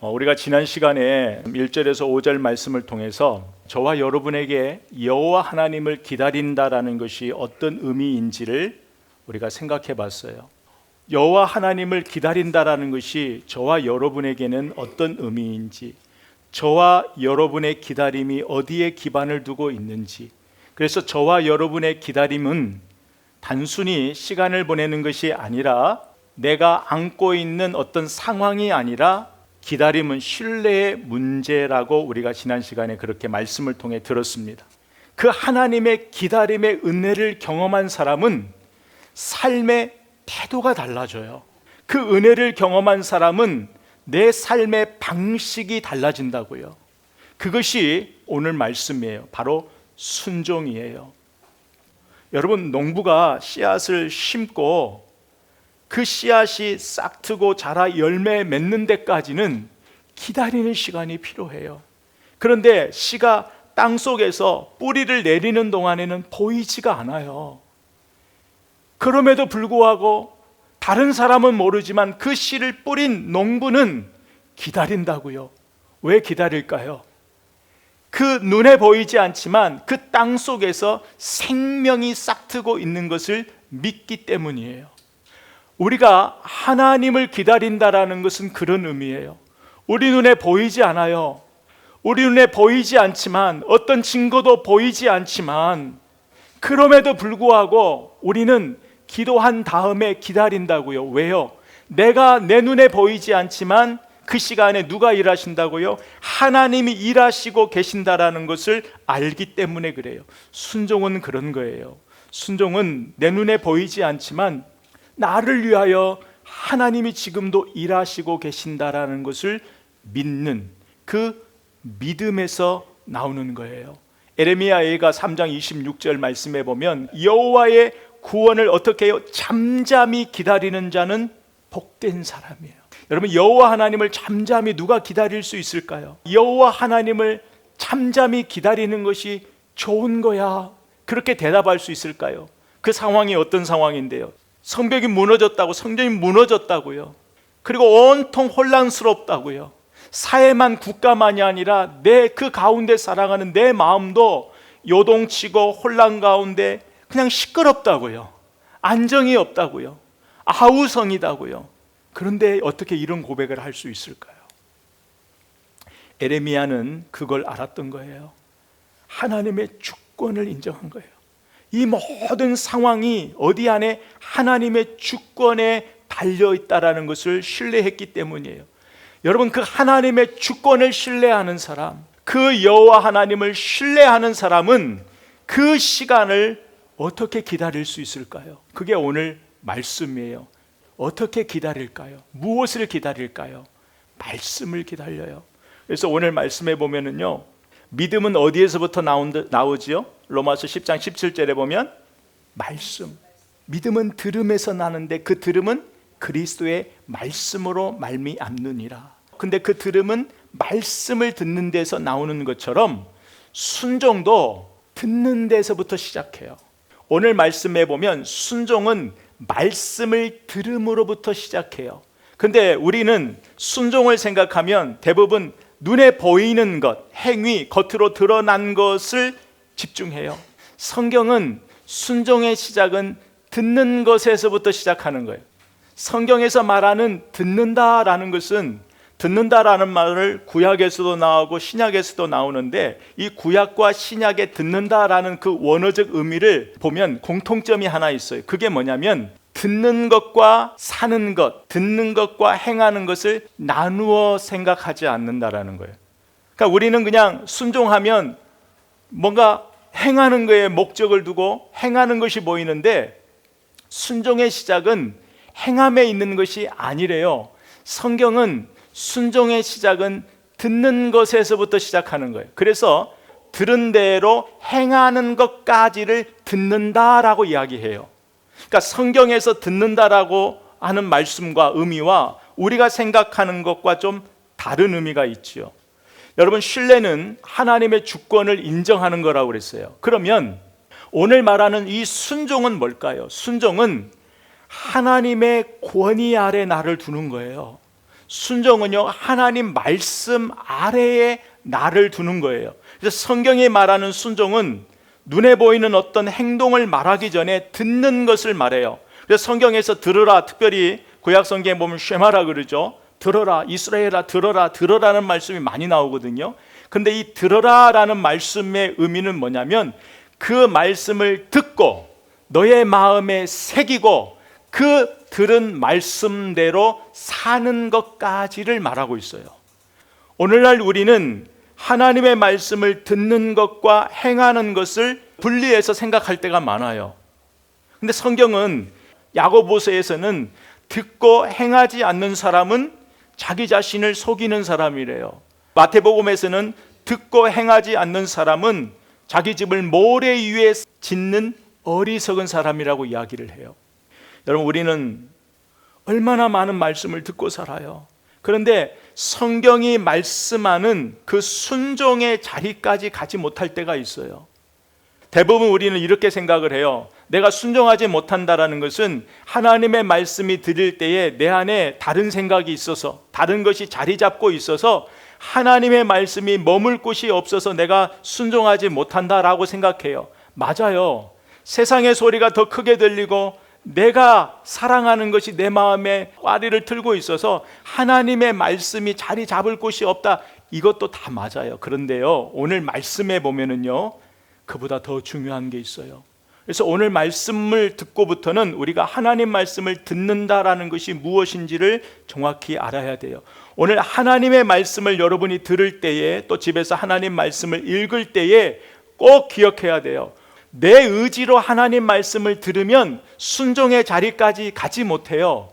우리가 지난 시간에 1절에서 5절 말씀을 통해서 저와 여러분에게 여호와 하나님을 기다린다라는 것이 어떤 의미인지를 우리가 생각해 봤어요. 여호와 하나님을 기다린다라는 것이 저와 여러분에게는 어떤 의미인지, 저와 여러분의 기다림이 어디에 기반을 두고 있는지, 그래서 저와 여러분의 기다림은 단순히 시간을 보내는 것이 아니라 내가 안고 있는 어떤 상황이 아니라 기다림은 신뢰의 문제라고 우리가 지난 시간에 그렇게 말씀을 통해 들었습니다. 그 하나님의 기다림의 은혜를 경험한 사람은 삶의 태도가 달라져요. 그 은혜를 경험한 사람은 내 삶의 방식이 달라진다고요. 그것이 오늘 말씀이에요. 바로 순종이에요. 여러분, 농부가 씨앗을 심고 그 씨앗이 싹트고 자라 열매 맺는 데까지는 기다리는 시간이 필요해요. 그런데 씨가 땅속에서 뿌리를 내리는 동안에는 보이지가 않아요. 그럼에도 불구하고 다른 사람은 모르지만 그 씨를 뿌린 농부는 기다린다고요. 왜 기다릴까요? 그 눈에 보이지 않지만 그 땅속에서 생명이 싹트고 있는 것을 믿기 때문이에요. 우리가 하나님을 기다린다라는 것은 그런 의미예요. 우리 눈에 보이지 않아요. 우리 눈에 보이지 않지만, 어떤 증거도 보이지 않지만, 그럼에도 불구하고 우리는 기도한 다음에 기다린다고요. 왜요? 내가 내 눈에 보이지 않지만 그 시간에 누가 일하신다고요? 하나님이 일하시고 계신다라는 것을 알기 때문에 그래요. 순종은 그런 거예요. 순종은 내 눈에 보이지 않지만 나를 위하여 하나님이 지금도 일하시고 계신다라는 것을 믿는 그 믿음에서 나오는 거예요. 에레미야가 3장 26절 말씀에 보면 여호와의 구원을 어떻게 해요? 잠잠히 기다리는 자는 복된 사람이에요. 여러분, 여호와 하나님을 잠잠히 누가 기다릴 수 있을까요? 여호와 하나님을 잠잠히 기다리는 것이 좋은 거야, 그렇게 대답할 수 있을까요? 그 상황이 어떤 상황인데요? 성벽이 무너졌다고, 성전이 무너졌다고요. 그리고 온통 혼란스럽다고요. 사회만, 국가만이 아니라 내 그 가운데 살아가는 내 마음도 요동치고 혼란 가운데 그냥 시끄럽다고요. 안정이 없다고요. 아우성이다고요. 그런데 어떻게 이런 고백을 할 수 있을까요? 에레미야는 그걸 알았던 거예요. 하나님의 주권을 인정한 거예요. 이 모든 상황이 어디 안에 하나님의 주권에 달려있다라는 것을 신뢰했기 때문이에요. 여러분, 그 하나님의 주권을 신뢰하는 사람, 그 여호와 하나님을 신뢰하는 사람은 그 시간을 어떻게 기다릴 수 있을까요? 그게 오늘 말씀이에요. 어떻게 기다릴까요? 무엇을 기다릴까요? 말씀을 기다려요. 그래서 오늘 말씀에 보면은요, 믿음은 어디에서부터 나오지요? 로마서 10장 17절에 보면 말씀. 믿음은 들음에서 나는데 그 들음은 그리스도의 말씀으로 말미암느니라. 근데 그 들음은 말씀을 듣는 데서 나오는 것처럼 순종도 듣는 데서부터 시작해요. 오늘 말씀에 보면 순종은 말씀을 들음으로부터 시작해요. 근데 우리는 순종을 생각하면 대부분 눈에 보이는 것, 행위, 겉으로 드러난 것을 집중해요. 성경은 순종의 시작은 듣는 것에서부터 시작하는 거예요. 성경에서 말하는 듣는다라는 것은, 듣는다라는 말을 구약에서도 나오고 신약에서도 나오는데, 이 구약과 신약에 듣는다라는 그 원어적 의미를 보면 공통점이 하나 있어요. 그게 뭐냐면 듣는 것과 사는 것, 듣는 것과 행하는 것을 나누어 생각하지 않는다라는 거예요. 그러니까 우리는 그냥 순종하면 뭔가 행하는 거에 목적을 두고 행하는 것이 보이는데, 순종의 시작은 행함에 있는 것이 아니래요. 성경은 순종의 시작은 듣는 것에서부터 시작하는 거예요. 그래서 들은 대로 행하는 것까지를 듣는다라고 이야기해요. 그러니까 성경에서 듣는다라고 하는 말씀과 의미와 우리가 생각하는 것과 좀 다른 의미가 있지요. 여러분, 신뢰는 하나님의 주권을 인정하는 거라고 그랬어요. 그러면 오늘 말하는 이 순종은 뭘까요? 순종은 하나님의 권위 아래 나를 두는 거예요. 순종은요, 하나님 말씀 아래에 나를 두는 거예요. 그래서 성경이 말하는 순종은 눈에 보이는 어떤 행동을 말하기 전에 듣는 것을 말해요. 그래서 성경에서 들으라, 특별히 구약 성경에 보면 쉐마라 그러죠. 들어라, 이스라엘아 들어라, 들어라는 말씀이 많이 나오거든요. 근데 이 들어라라는 말씀의 의미는 뭐냐면 그 말씀을 듣고 너의 마음에 새기고 그 들은 말씀대로 사는 것까지를 말하고 있어요. 오늘날 우리는 하나님의 말씀을 듣는 것과 행하는 것을 분리해서 생각할 때가 많아요. 근데 성경은 야고보서에서는 듣고 행하지 않는 사람은 자기 자신을 속이는 사람이래요. 마태복음에서는 듣고 행하지 않는 사람은 자기 집을 모래 위에 짓는 어리석은 사람이라고 이야기를 해요. 여러분, 우리는 얼마나 많은 말씀을 듣고 살아요. 그런데 성경이 말씀하는 그 순종의 자리까지 가지 못할 때가 있어요. 대부분 우리는 이렇게 생각을 해요. 내가 순종하지 못한다라는 것은 하나님의 말씀이 들릴 때에 내 안에 다른 생각이 있어서, 다른 것이 자리 잡고 있어서 하나님의 말씀이 머물 곳이 없어서 내가 순종하지 못한다라고 생각해요. 맞아요. 세상의 소리가 더 크게 들리고 내가 사랑하는 것이 내 마음에 꽈리를 틀고 있어서 하나님의 말씀이 자리 잡을 곳이 없다. 이것도 다 맞아요. 그런데요, 오늘 말씀에 보면은요, 그보다 더 중요한 게 있어요. 그래서 오늘 말씀을 듣고부터는 우리가 하나님 말씀을 듣는다라는 것이 무엇인지를 정확히 알아야 돼요. 오늘 하나님의 말씀을 여러분이 들을 때에, 또 집에서 하나님 말씀을 읽을 때에 꼭 기억해야 돼요. 내 의지로 하나님 말씀을 들으면 순종의 자리까지 가지 못해요.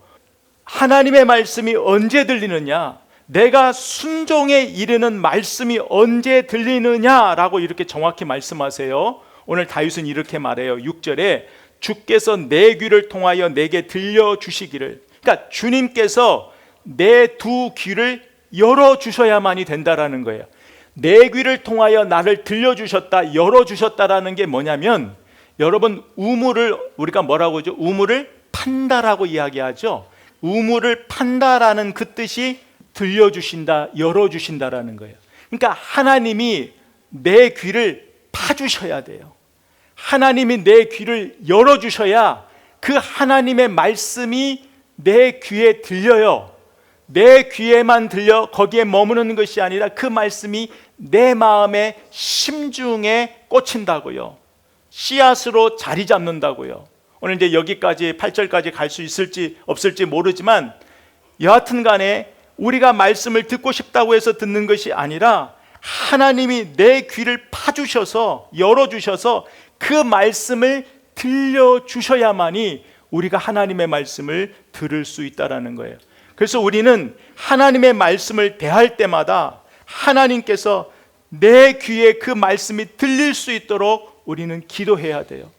하나님의 말씀이 언제 들리느냐? 내가 순종에 이르는 말씀이 언제 들리느냐라고 이렇게 정확히 말씀하세요. 오늘 다윗은 이렇게 말해요. 6절에 주께서 내 귀를 통하여 내게 들려주시기를. 그러니까 주님께서 내 두 귀를 열어주셔야만이 된다라는 거예요. 내 귀를 통하여 나를 들려주셨다, 열어주셨다라는 게 뭐냐면, 여러분, 우물을 우리가 뭐라고 하죠? 우물을 판다라고 이야기하죠. 우물을 판다라는 그 뜻이 들려주신다, 열어주신다라는 거예요. 그러니까 하나님이 내 귀를 파주셔야 돼요. 하나님이 내 귀를 열어주셔야 그 하나님의 말씀이 내 귀에 들려요. 내 귀에만 들려 거기에 머무는 것이 아니라 그 말씀이 내 마음의 심중에 꽂힌다고요. 씨앗으로 자리 잡는다고요. 오늘 이제 여기까지 8절까지 갈 수 있을지 없을지 모르지만 여하튼 간에 우리가 말씀을 듣고 싶다고 해서 듣는 것이 아니라 하나님이 내 귀를 파주셔서 열어주셔서 그 말씀을 들려주셔야만이 우리가 하나님의 말씀을 들을 수 있다는 거예요. 그래서 우리는 하나님의 말씀을 대할 때마다 하나님께서 내 귀에 그 말씀이 들릴 수 있도록 우리는 기도해야 돼요.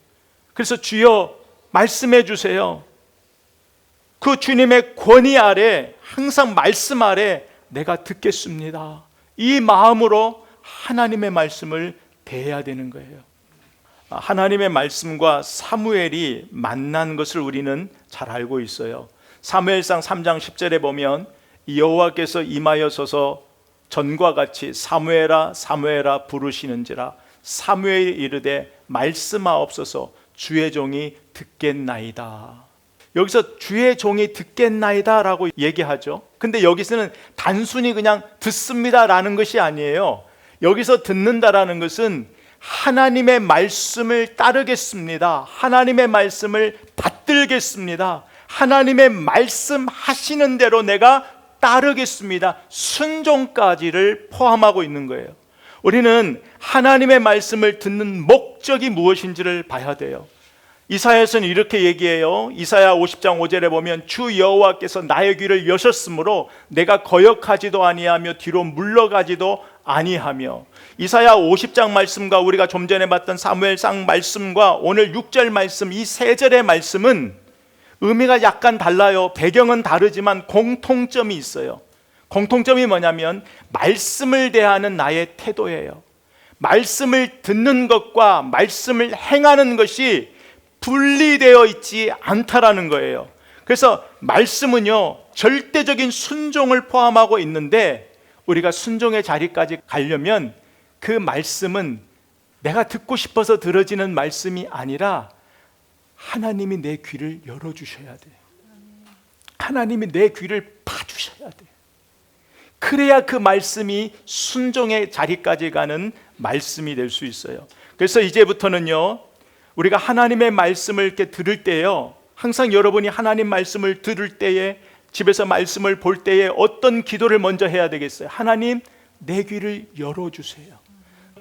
그래서 주여 말씀해 주세요. 그 주님의 권위 아래, 항상 말씀 아래 내가 듣겠습니다. 이 마음으로 하나님의 말씀을 대해야 되는 거예요. 하나님의 말씀과 사무엘이 만난 것을 우리는 잘 알고 있어요. 사무엘상 3장 10절에 보면 여호와께서 임하여서서 전과 같이 사무엘아 사무엘아 부르시는지라 사무엘이 이르되 말씀하옵소서 주의 종이 듣겠나이다. 여기서 주의 종이 듣겠나이다 라고 얘기하죠. 근데 여기서는 단순히 그냥 듣습니다라는 것이 아니에요. 여기서 듣는다라는 것은 하나님의 말씀을 따르겠습니다. 하나님의 말씀을 받들겠습니다. 하나님의 말씀하시는 대로 내가 따르겠습니다. 순종까지를 포함하고 있는 거예요. 우리는 하나님의 말씀을 듣는 목적이 무엇인지를 봐야 돼요. 이사야서는 이렇게 얘기해요. 이사야 50장 5절에 보면 주 여호와께서 나의 귀를 여셨으므로 내가 거역하지도 아니하며 뒤로 물러가지도 아니하며. 이사야 50장 말씀과 우리가 좀 전에 봤던 사무엘상 말씀과 오늘 6절 말씀, 이 세 절의 말씀은 의미가 약간 달라요. 배경은 다르지만 공통점이 있어요. 공통점이 뭐냐면 말씀을 대하는 나의 태도예요. 말씀을 듣는 것과 말씀을 행하는 것이 분리되어 있지 않다라는 거예요. 그래서 말씀은요, 절대적인 순종을 포함하고 있는데 우리가 순종의 자리까지 가려면 그 말씀은 내가 듣고 싶어서 들어지는 말씀이 아니라 하나님이 내 귀를 열어주셔야 돼요. 하나님이 내 귀를 파주셔야 돼요. 그래야 그 말씀이 순종의 자리까지 가는 말씀이 될 수 있어요. 그래서 이제부터는요, 우리가 하나님의 말씀을 이렇게 들을 때요, 항상 여러분이 하나님 말씀을 들을 때에, 집에서 말씀을 볼 때에 어떤 기도를 먼저 해야 되겠어요? 하나님, 내 귀를 열어주세요.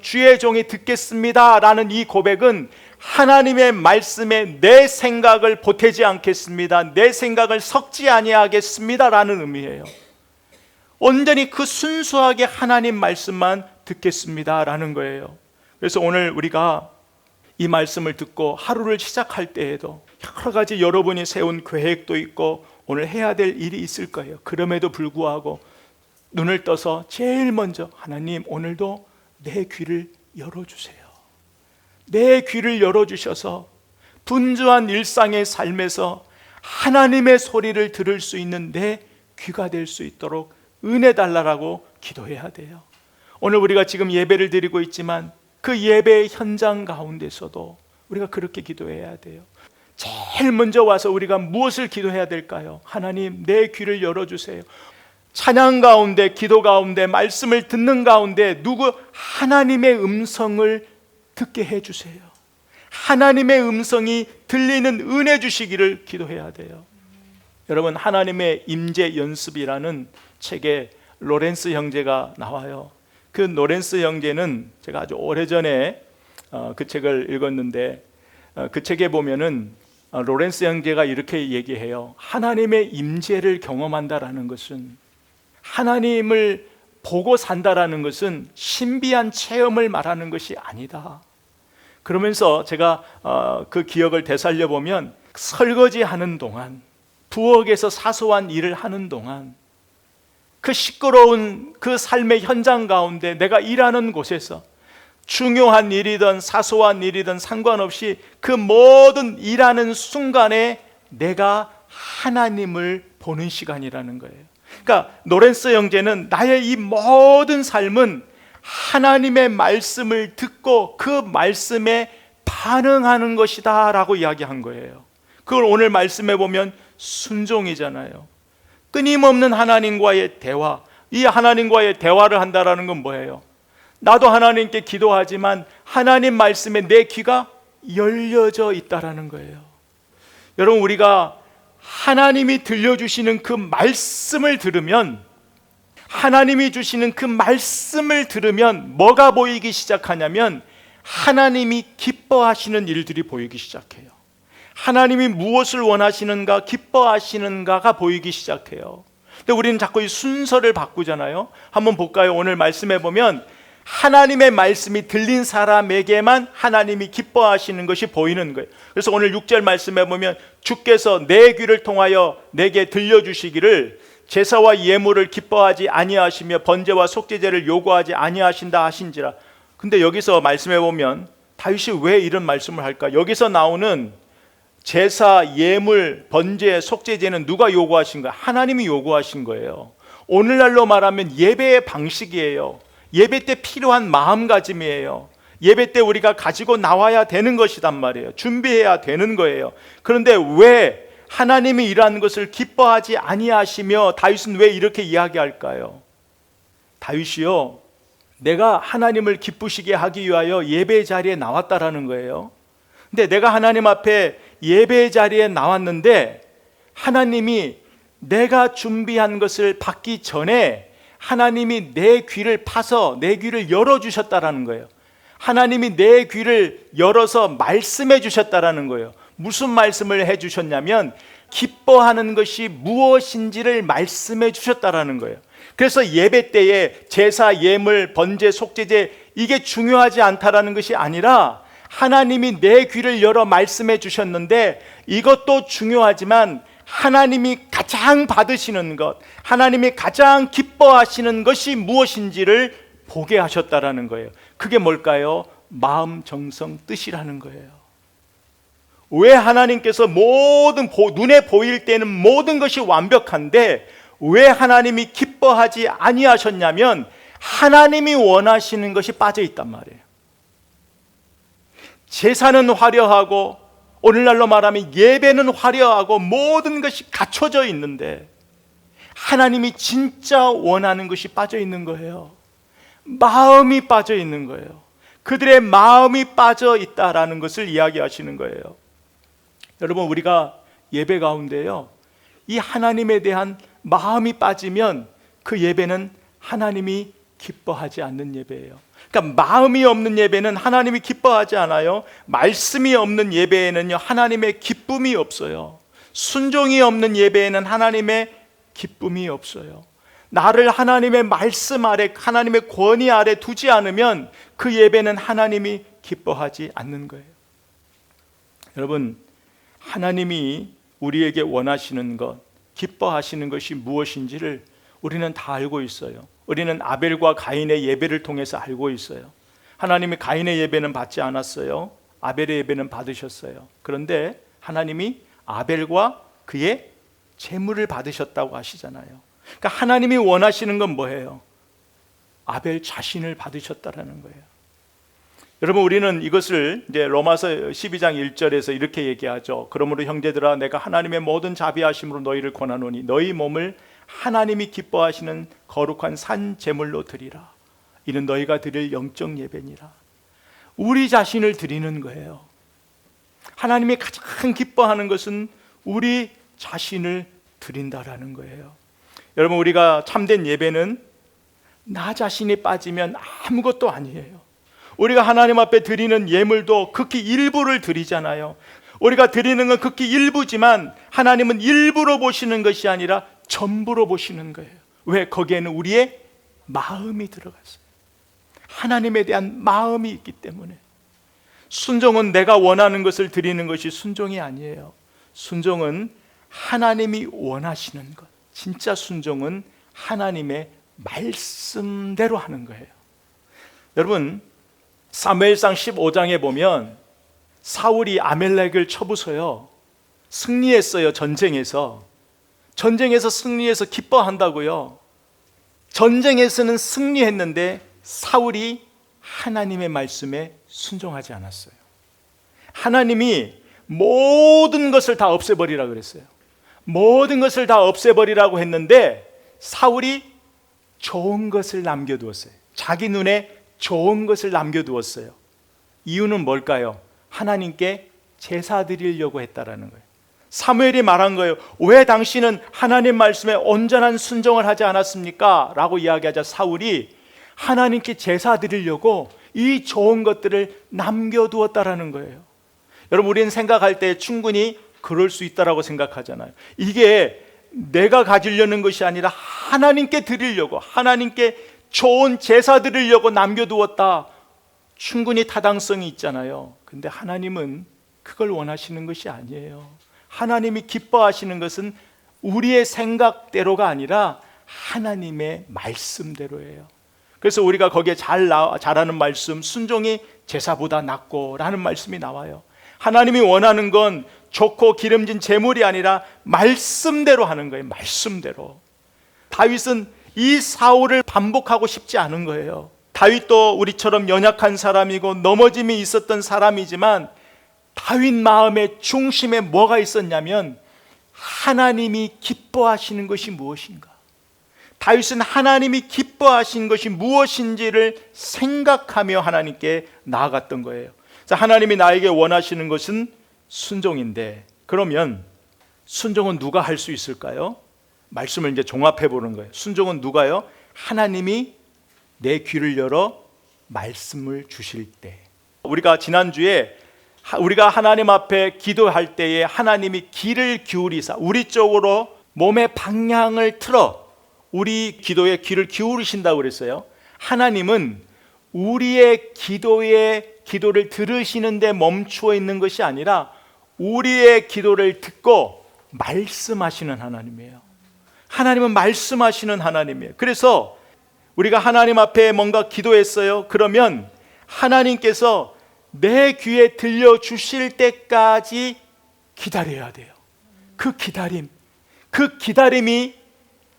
주의 종이 듣겠습니다 라는 이 고백은 하나님의 말씀에 내 생각을 보태지 않겠습니다, 내 생각을 섞지 아니하겠습니다 라는 의미예요. 온전히 그 순수하게 하나님 말씀만 듣겠습니다 라는 거예요. 그래서 오늘 우리가 이 말씀을 듣고 하루를 시작할 때에도 여러 가지 여러분이 세운 계획도 있고 오늘 해야 될 일이 있을 거예요. 그럼에도 불구하고 눈을 떠서 제일 먼저 하나님, 오늘도 내 귀를 열어주세요. 내 귀를 열어주셔서 분주한 일상의 삶에서 하나님의 소리를 들을 수 있는 내 귀가 될 수 있도록 은혜 달라라고 기도해야 돼요. 오늘 우리가 지금 예배를 드리고 있지만 그 예배의 현장 가운데서도 우리가 그렇게 기도해야 돼요. 제일 먼저 와서 우리가 무엇을 기도해야 될까요? 하나님, 내 귀를 열어주세요. 찬양 가운데, 기도 가운데, 말씀을 듣는 가운데 하나님의 음성을 듣게 해주세요. 하나님의 음성이 들리는 은혜 주시기를 기도해야 돼요. 여러분, 하나님의 임재 연습이라는 책에 로렌스 형제가 나와요. 그 로렌스 형제는 제가 아주 오래전에 그 책을 읽었는데 그 책에 보면은 로렌스 형제가 이렇게 얘기해요. 하나님의 임재를 경험한다라는 것은, 하나님을 보고 산다라는 것은 신비한 체험을 말하는 것이 아니다. 그러면서 제가 그 기억을 되살려 보면 설거지하는 동안, 부엌에서 사소한 일을 하는 동안, 그 시끄러운 그 삶의 현장 가운데 내가 일하는 곳에서 중요한 일이든 사소한 일이든 상관없이 그 모든 일하는 순간에 내가 하나님을 보는 시간이라는 거예요. 그러니까 노렌스 형제는 나의 이 모든 삶은 하나님의 말씀을 듣고 그 말씀에 반응하는 것이다 라고 이야기한 거예요. 그걸 오늘 말씀해 보면 순종이잖아요. 끊임없는 하나님과의 대화, 이 하나님과의 대화를 한다라는 건 뭐예요? 나도 하나님께 기도하지만 하나님 말씀에 내 귀가 열려져 있다라는 거예요. 여러분, 우리가 하나님이 들려주시는 그 말씀을 들으면, 하나님이 주시는 그 말씀을 들으면 뭐가 보이기 시작하냐면 하나님이 기뻐하시는 일들이 보이기 시작해요. 하나님이 무엇을 원하시는가, 기뻐하시는가가 보이기 시작해요. 근데 우리는 자꾸 이 순서를 바꾸잖아요. 한번 볼까요? 오늘 말씀해 보면 하나님의 말씀이 들린 사람에게만 하나님이 기뻐하시는 것이 보이는 거예요. 그래서 오늘 6절 말씀해 보면 주께서 내 귀를 통하여 내게 들려주시기를 제사와 예물을 기뻐하지 아니하시며 번제와 속죄제를 요구하지 아니하신다 하신지라. 근데 여기서 말씀해 보면 다윗이 왜 이런 말씀을 할까? 여기서 나오는 제사, 예물, 번제, 속죄제는 누가 요구하신 거예요? 하나님이 요구하신 거예요. 오늘날로 말하면 예배의 방식이에요. 예배 때 필요한 마음가짐이에요. 예배 때 우리가 가지고 나와야 되는 것이단 말이에요. 준비해야 되는 거예요. 그런데 왜 하나님이 이러한 것을 기뻐하지 아니하시며 다윗은 왜 이렇게 이야기할까요? 다윗이요, 내가 하나님을 기쁘시게 하기 위하여 예배 자리에 나왔다라는 거예요. 근데 내가 하나님 앞에 예배 자리에 나왔는데 하나님이 내가 준비한 것을 받기 전에 하나님이 내 귀를 파서 내 귀를 열어주셨다라는 거예요. 하나님이 내 귀를 열어서 말씀해 주셨다라는 거예요. 무슨 말씀을 해 주셨냐면 기뻐하는 것이 무엇인지를 말씀해 주셨다라는 거예요. 그래서 예배 때에 제사, 예물, 번제, 속죄제 이게 중요하지 않다라는 것이 아니라 하나님이 내 귀를 열어 말씀해 주셨는데 이것도 중요하지만 하나님이 가장 받으시는 것, 하나님이 가장 기뻐하시는 것이 무엇인지를 보게 하셨다라는 거예요. 그게 뭘까요? 마음, 정성, 뜻이라는 거예요. 왜 하나님께서 눈에 보일 때는 모든 것이 완벽한데 왜 하나님이 기뻐하지 아니하셨냐면 하나님이 원하시는 것이 빠져 있단 말이에요. 제사는 화려하고 오늘날로 말하면 예배는 화려하고 모든 것이 갖춰져 있는데 하나님이 진짜 원하는 것이 빠져 있는 거예요. 마음이 빠져 있는 거예요. 그들의 마음이 빠져 있다라는 것을 이야기하시는 거예요. 여러분, 우리가 예배 가운데요, 이 하나님에 대한 마음이 빠지면 그 예배는 하나님이 기뻐하지 않는 예배예요. 그러니까 마음이 없는 예배는 하나님이 기뻐하지 않아요. 말씀이 없는 예배에는요, 하나님의 기쁨이 없어요. 순종이 없는 예배에는 하나님의 기쁨이 없어요. 나를 하나님의 말씀 아래, 하나님의 권위 아래 두지 않으면 그 예배는 하나님이 기뻐하지 않는 거예요. 여러분, 하나님이 우리에게 원하시는 것, 기뻐하시는 것이 무엇인지를 우리는 다 알고 있어요. 우리는 아벨과 가인의 예배를 통해서 알고 있어요. 하나님이 가인의 예배는 받지 않았어요. 아벨의 예배는 받으셨어요. 그런데 하나님이 아벨과 그의 제물을 받으셨다고 하시잖아요. 그러니까 하나님이 원하시는 건 뭐예요? 아벨 자신을 받으셨다라는 거예요. 여러분, 우리는 이것을 이제 로마서 12장 1절에서 이렇게 얘기하죠. 그러므로 형제들아, 내가 하나님의 모든 자비하심으로 너희를 권하노니 너희 몸을 하나님이 기뻐하시는 거룩한 산 제물로 드리라. 이는 너희가 드릴 영적 예배니라. 우리 자신을 드리는 거예요. 하나님이 가장 기뻐하는 것은 우리 자신을 드린다라는 거예요. 여러분, 우리가 참된 예배는 나 자신이 빠지면 아무것도 아니에요. 우리가 하나님 앞에 드리는 예물도 극히 일부를 드리잖아요. 우리가 드리는 건 극히 일부지만 하나님은 일부로 보시는 것이 아니라 전부로 보시는 거예요. 왜? 거기에는 우리의 마음이 들어갔어요. 하나님에 대한 마음이 있기 때문에. 순종은 내가 원하는 것을 드리는 것이 순종이 아니에요. 순종은 하나님이 원하시는 것. 진짜 순종은 하나님의 말씀대로 하는 거예요. 여러분, 사무엘상 15장에 보면 사울이 아멜렉을 쳐부숴요. 승리했어요. 전쟁에서 승리해서 기뻐한다고요. 전쟁에서는 승리했는데 사울이 하나님의 말씀에 순종하지 않았어요. 하나님이 모든 것을 다 없애버리라 그랬어요. 모든 것을 다 없애버리라고 했는데 사울이 좋은 것을 남겨두었어요. 자기 눈에 좋은 것을 남겨두었어요. 이유는 뭘까요? 하나님께 제사 드리려고 했다라는 거예요. 사무엘이 말한 거예요. 왜 당신은 하나님 말씀에 온전한 순종을 하지 않았습니까? 라고 이야기하자 사울이 하나님께 제사 드리려고 이 좋은 것들을 남겨두었다라는 거예요. 여러분, 우리는 생각할 때 충분히 그럴 수 있다라고 생각하잖아요. 이게 내가 가지려는 것이 아니라 하나님께 드리려고, 하나님께 좋은 제사 드리려고 남겨두었다. 충분히 타당성이 있잖아요. 근데 하나님은 그걸 원하시는 것이 아니에요. 하나님이 기뻐하시는 것은 우리의 생각대로가 아니라 하나님의 말씀대로예요. 그래서 우리가 거기에 잘하는 말씀, 순종이 제사보다 낫고 라는 말씀이 나와요. 하나님이 원하는 건 좋고 기름진 제물이 아니라 말씀대로 하는 거예요. 말씀대로. 다윗은 이 사울을 반복하고 싶지 않은 거예요. 다윗도 우리처럼 연약한 사람이고 넘어짐이 있었던 사람이지만 다윗 마음의 중심에 뭐가 있었냐면 하나님이 기뻐하시는 것이 무엇인가? 다윗은 하나님이 기뻐하신 것이 무엇인지를 생각하며 하나님께 나아갔던 거예요. 하나님이 나에게 원하시는 것은 순종인데, 그러면 순종은 누가 할 수 있을까요? 말씀을 이제 종합해 보는 거예요. 순종은 누가요? 하나님이 내 귀를 열어 말씀을 주실 때. 우리가 지난주에 우리가 하나님 앞에 기도할 때에 하나님이 귀를 기울이사 우리 쪽으로 몸의 방향을 틀어 우리 기도에 귀를 기울이신다고 그랬어요. 하나님은 우리의 기도를 들으시는데 멈추어 있는 것이 아니라 우리의 기도를 듣고 말씀하시는 하나님이에요. 하나님은 말씀하시는 하나님이에요. 그래서 우리가 하나님 앞에 뭔가 기도했어요. 그러면 하나님께서 내 귀에 들려주실 때까지 기다려야 돼요. 그 기다림이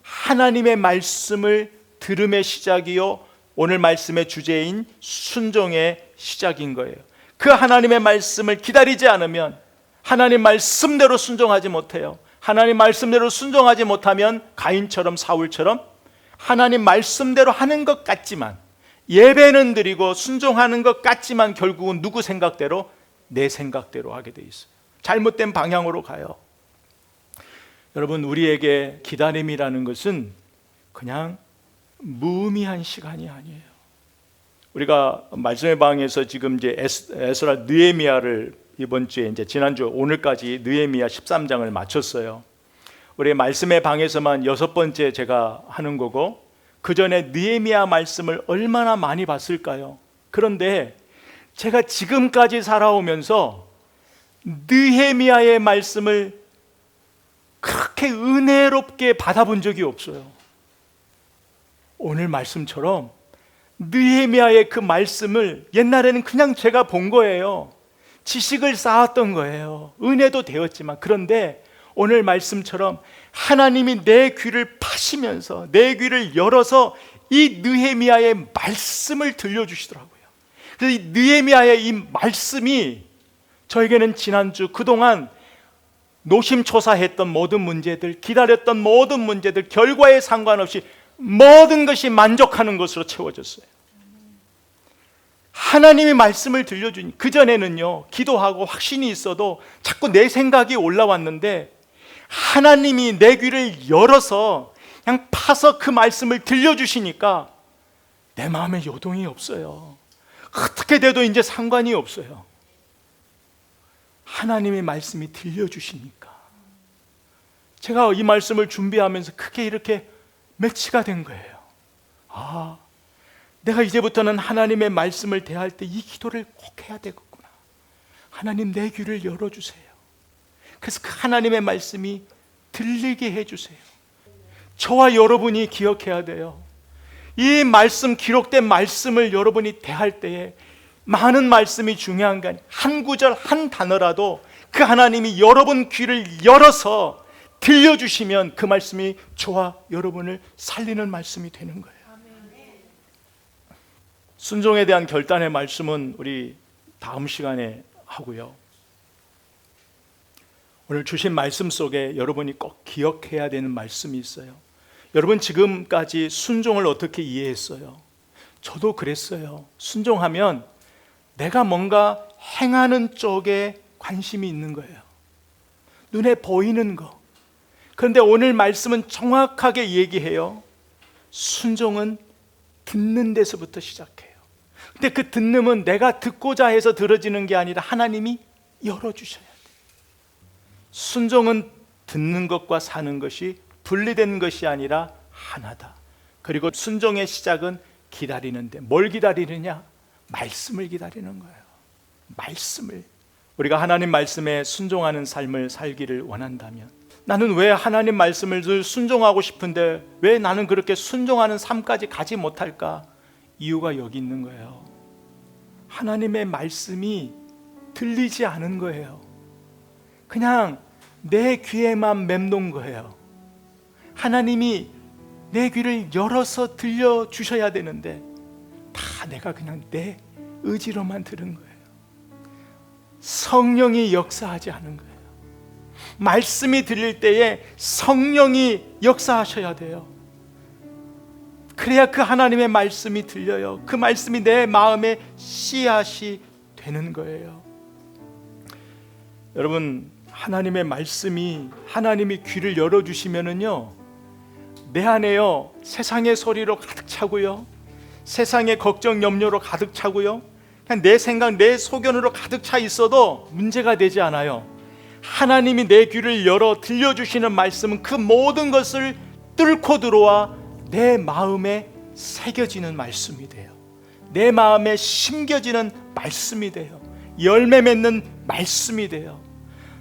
하나님의 말씀을 들음의 시작이요, 오늘 말씀의 주제인 순종의 시작인 거예요. 그 하나님의 말씀을 기다리지 않으면 하나님 말씀대로 순종하지 못해요. 하나님 말씀대로 순종하지 못하면 가인처럼 사울처럼 하나님 말씀대로 하는 것 같지만, 예배는 드리고 순종하는 것 같지만 결국은 누구 생각대로? 내 생각대로 하게 돼 있어요. 잘못된 방향으로 가요. 여러분, 우리에게 기다림이라는 것은 그냥 무의미한 시간이 아니에요. 우리가 말씀의 방에서 지금 이제 에스라 느헤미야를 이번 주에 이제 지난주 오늘까지 느헤미야 13장을 마쳤어요. 우리 말씀의 방에서만 6번째 제가 하는 거고, 그 전에 느헤미야 말씀을 얼마나 많이 봤을까요? 그런데 제가 지금까지 살아오면서 느헤미야의 말씀을 그렇게 은혜롭게 받아본 적이 없어요. 오늘 말씀처럼 느헤미야의 그 말씀을 옛날에는 그냥 제가 본 거예요. 지식을 쌓았던 거예요. 은혜도 되었지만, 그런데 오늘 말씀처럼 하나님이 내 귀를 파시면서 내 귀를 열어서 이 느헤미야의 말씀을 들려주시더라고요. 그래서 이 느헤미야의 이 말씀이 저에게는 지난주 그동안 노심초사했던 모든 문제들, 기다렸던 모든 문제들, 결과에 상관없이 모든 것이 만족하는 것으로 채워졌어요. 하나님이 말씀을 들려주니, 그전에는요 기도하고 확신이 있어도 자꾸 내 생각이 올라왔는데 하나님이 내 귀를 열어서 그냥 파서 그 말씀을 들려주시니까 내 마음에 요동이 없어요. 어떻게 돼도 이제 상관이 없어요. 하나님의 말씀이 들려주시니까. 제가 이 말씀을 준비하면서 크게 이렇게 매치가 된 거예요. 아, 내가 이제부터는 하나님의 말씀을 대할 때 이 기도를 꼭 해야 되겠구나. 하나님, 내 귀를 열어주세요. 그래서 그 하나님의 말씀이 들리게 해주세요. 저와 여러분이 기억해야 돼요. 이 말씀, 기록된 말씀을 여러분이 대할 때에 많은 말씀이 중요한 게 아니에요. 한 구절 한 단어라도 그 하나님이 여러분 귀를 열어서 들려주시면 그 말씀이 저와 여러분을 살리는 말씀이 되는 거예요. 순종에 대한 결단의 말씀은 우리 다음 시간에 하고요. 오늘 주신 말씀 속에 여러분이 꼭 기억해야 되는 말씀이 있어요. 여러분, 지금까지 순종을 어떻게 이해했어요? 저도 그랬어요. 순종하면 내가 뭔가 행하는 쪽에 관심이 있는 거예요. 눈에 보이는 거. 그런데 오늘 말씀은 정확하게 얘기해요. 순종은 듣는 데서부터 시작해요. 근데 그 듣음은 내가 듣고자 해서 들어지는 게 아니라 하나님이 열어주셔야 돼요. 순종은 듣는 것과 사는 것이 분리된 것이 아니라 하나다. 그리고 순종의 시작은 기다리는데, 뭘 기다리느냐? 말씀을 기다리는 거예요. 말씀을. 우리가 하나님 말씀에 순종하는 삶을 살기를 원한다면, 나는 왜 하나님 말씀을 늘 순종하고 싶은데 왜 나는 그렇게 순종하는 삶까지 가지 못할까? 이유가 여기 있는 거예요. 하나님의 말씀이 들리지 않은 거예요. 그냥 내 귀에만 맴돈 거예요. 하나님이 내 귀를 열어서 들려주셔야 되는데 다 내가 그냥 내 의지로만 들은 거예요. 성령이 역사하지 않은 거예요. 말씀이 들릴 때에 성령이 역사하셔야 돼요. 그래야 그 하나님의 말씀이 들려요. 그 말씀이 내 마음에 씨앗이 되는 거예요. 여러분, 하나님의 말씀이, 하나님이 귀를 열어주시면은요, 내 안에요 세상의 소리로 가득 차고요, 세상의 걱정 염려로 가득 차고요, 그냥 내 생각 내 소견으로 가득 차 있어도 문제가 되지 않아요. 하나님이 내 귀를 열어 들려주시는 말씀은 그 모든 것을 뚫고 들어와 내 마음에 새겨지는 말씀이 돼요. 내 마음에 심겨지는 말씀이 돼요. 열매 맺는 말씀이 돼요.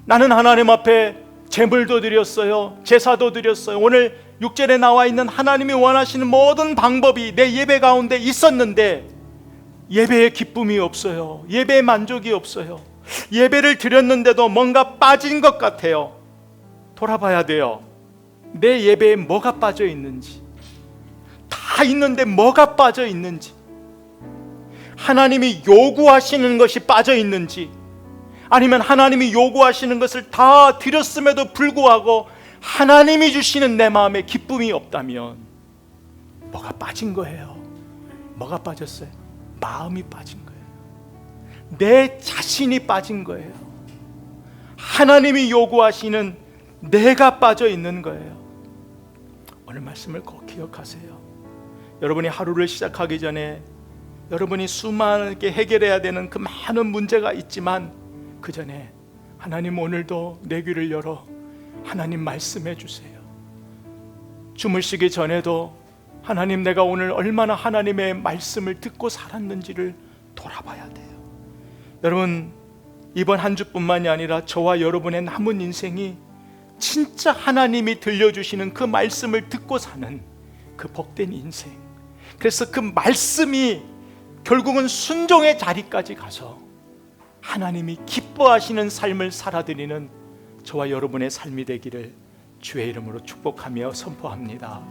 나는 하나님 앞에 제물도 드렸어요, 제사도 드렸어요. 오늘 6절에 나와 있는 하나님이 원하시는 모든 방법이 내 예배 가운데 있었는데 예배에 기쁨이 없어요. 예배에 만족이 없어요. 예배를 드렸는데도 뭔가 빠진 것 같아요. 돌아봐야 돼요. 내 예배에 뭐가 빠져 있는지, 다 있는데 뭐가 빠져 있는지, 하나님이 요구하시는 것이 빠져 있는지, 아니면 하나님이 요구하시는 것을 다 드렸음에도 불구하고 하나님이 주시는 내 마음에 기쁨이 없다면 뭐가 빠진 거예요. 뭐가 빠졌어요? 마음이 빠진 거예요. 내 자신이 빠진 거예요. 하나님이 요구하시는 내가 빠져 있는 거예요. 오늘 말씀을 꼭 기억하세요. 여러분이 하루를 시작하기 전에 여러분이 수많게 해결해야 되는 그 많은 문제가 있지만 그 전에 하나님, 오늘도 내 귀를 열어 하나님 말씀해 주세요. 주무시기 전에도 하나님, 내가 오늘 얼마나 하나님의 말씀을 듣고 살았는지를 돌아봐야 돼요. 여러분, 이번 한 주뿐만이 아니라 저와 여러분의 남은 인생이 진짜 하나님이 들려주시는 그 말씀을 듣고 사는 그 복된 인생, 그래서 그 말씀이 결국은 순종의 자리까지 가서 하나님이 기뻐하시는 삶을 살아드리는 저와 여러분의 삶이 되기를 주의 이름으로 축복하며 선포합니다.